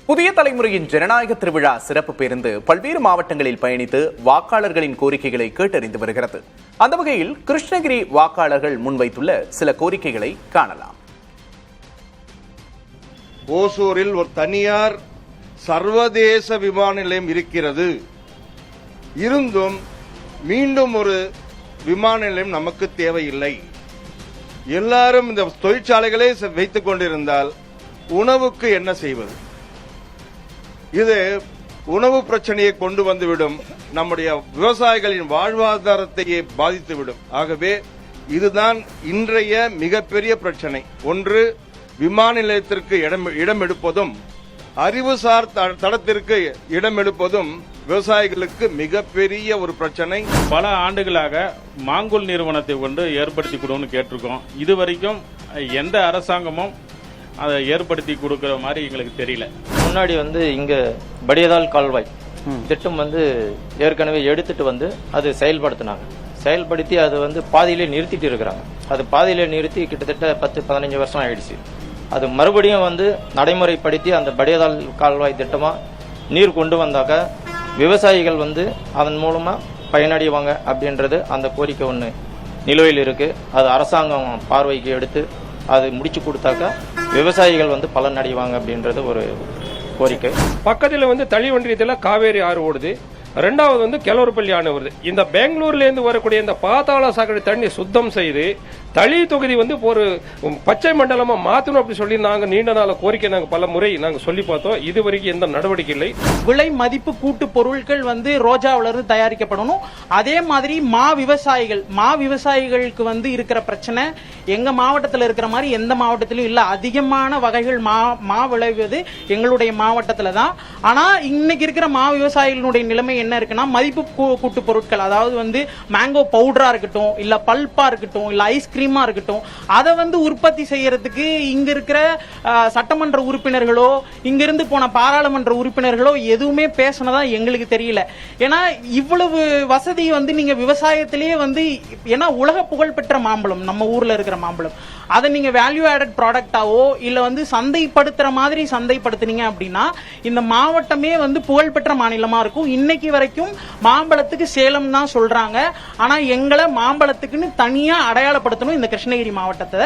புதிய தலைமுறையின் ஜனநாயக திருவிழா சிறப்பு பேருந்து பல்வேறு மாவட்டங்களில் பயணித்து வாக்காளர்களின் கோரிக்கைகளை கேட்டறிந்து வருகிறது. அந்த வகையில் கிருஷ்ணகிரி வாக்காளர்கள் முன்வைத்துள்ள சில கோரிக்கைகளை காணலாம். ஓசூரில் ஒரு தனியார் சர்வதேச விமான நிலையம் இருக்கிறது. இருந்தும் மீண்டும் ஒரு விமான நிலையம் நமக்கு தேவையில்லை. எல்லாரும் இந்த தொழிற்சாலைகளை வைத்துக் கொண்டிருந்தால் உணவுக்கு என்ன செய்வது? இது உணவு பிரச்சனையை கொண்டு வந்துவிடும். நம்முடைய விவசாயிகளின் வாழ்வாதாரத்தையே பாதித்துவிடும். ஆகவே இதுதான் இன்றைய மிகப்பெரிய பிரச்சனை. ஒன்று, விமான நிலையத்திற்கு இடம் எடுப்பதும் அறிவுசார் தளத்திற்கு இடம் எடுப்பதும் விவசாயிகளுக்கு மிகப்பெரிய ஒரு பிரச்சனை. பல ஆண்டுகளாக மாங்குல் நிறுவனத்தை கொண்டு ஏற்படுத்தி கொடுன்னு கேட்டிருக்கோம். இதுவரைக்கும் எந்த அரசாங்கமும் அதை ஏற்படுத்தி கொடுக்கிற மாதிரி எங்களுக்கு தெரியல. முன்னாடி இங்க படியதால் கால்வாய் திட்டம் ஏற்கனவே எடுத்துட்டு அது செயல்படுத்தி அது பாதியிலே நிறுத்திட்டு இருக்கிறாங்க. அது பாதியிலே நிறுத்தி கிட்டத்தட்ட 10-15 வருஷம் ஆயிடுச்சு. அது மறுபடியும் நடைமுறைப்படுத்தி அந்த படியதால் கால்வாய் திட்டமா நீர் கொண்டு வந்தாக்க விவசாயிகள் அதன் மூலமா பயனடைவாங்க அப்படின்றது அந்த கோரிக்கை ஒன்று நிலுவையில் இருக்கு. அது அரசாங்கம் பார்வைக்கு எடுத்து அது முடிச்சு கொடுத்தாக்கா விவசாயிகள் பலன் அடைவாங்க அப்படின்றது ஒரு கோரிக்கை. பக்கத்தில் தளி ஒன்றியத்தில் காவேரி ஆறு ஓடுது. ரெண்டாவது கெலோர்பள்ளி அணை வருது. இந்த பெங்களூர்ல இருந்து வரக்கூடிய இந்த பாதாள சாக்கடை தண்ணி சுத்தம் செய்து தளி தொகுதி ஒரு பச்சை மண்டலமா மாத்தணும் அப்படி சொல்லி நாங்க நீண்ட நாள கோரிக்கை பல முறை நாங்க சொல்லி பார்த்தோம். இதுவரைக்கும் எந்த நடவடிக்கை இல்லை. விலை மதிப்பு கூட்டு பொருட்கள் ரோஜாவில இருந்து தயாரிக்கப்படணும். அதே மாதிரி மா விவசாயிகளுக்கு இருக்கிற பிரச்சனை எங்க மாவட்டத்தில் இருக்கிற மாதிரி எந்த மாவட்டத்திலும் இல்ல. அதிகமான வகைகள் மா விளைவது எங்களுடைய மாவட்டத்துல தான். ஆனா இன்னைக்கு இருக்கிற மா விவசாயிகளுடைய நிலைமை என்ன இருக்குன்னா, மதிப்பு கூட்டு பொருட்கள், அதாவது மேங்கோ பவுடரா இருக்கட்டும், இல்ல பல்பா இருக்கட்டும், இல்ல ஐஸ்கிரீமா இருக்கட்டும், அதை உற்பத்தி செய்யறதுக்கு இங்க இருக்கிற சட்டமன்ற உறுப்பினர்களோ இங்கிருந்து போன பாராளுமன்ற உறுப்பினர்களோ எதுவுமே பேசினதா எங்களுக்கு தெரியல. ஏன்னா இவ்வளவு வசதி நீங்க விவசாயத்திலேயே ஏன்னா உலக புகழ் பெற்ற மாம்பழம் நம்ம ஊர்ல இருக்கிற மாம்பழம், அதை நீங்க வேல்யூ ஆடட் ப்ராடக்டாவோ இல்ல சந்தைப்படுத்துற மாதிரி சந்தைப்படுத்தினீங்க அப்படின்னா இந்த மாவட்டமே புகழ்பெற்ற மாநிலமா இருக்கும். இன்னைக்கு வரைக்கும் மாம்பழத்துக்கு சேலம் தான் சொல்றாங்க. ஆனா எங்களை மாம்பழத்துக்குன்னு தனியா அடையாளப்படுத்தணும் இந்த கிருஷ்ணகிரி மாவட்டத்தை.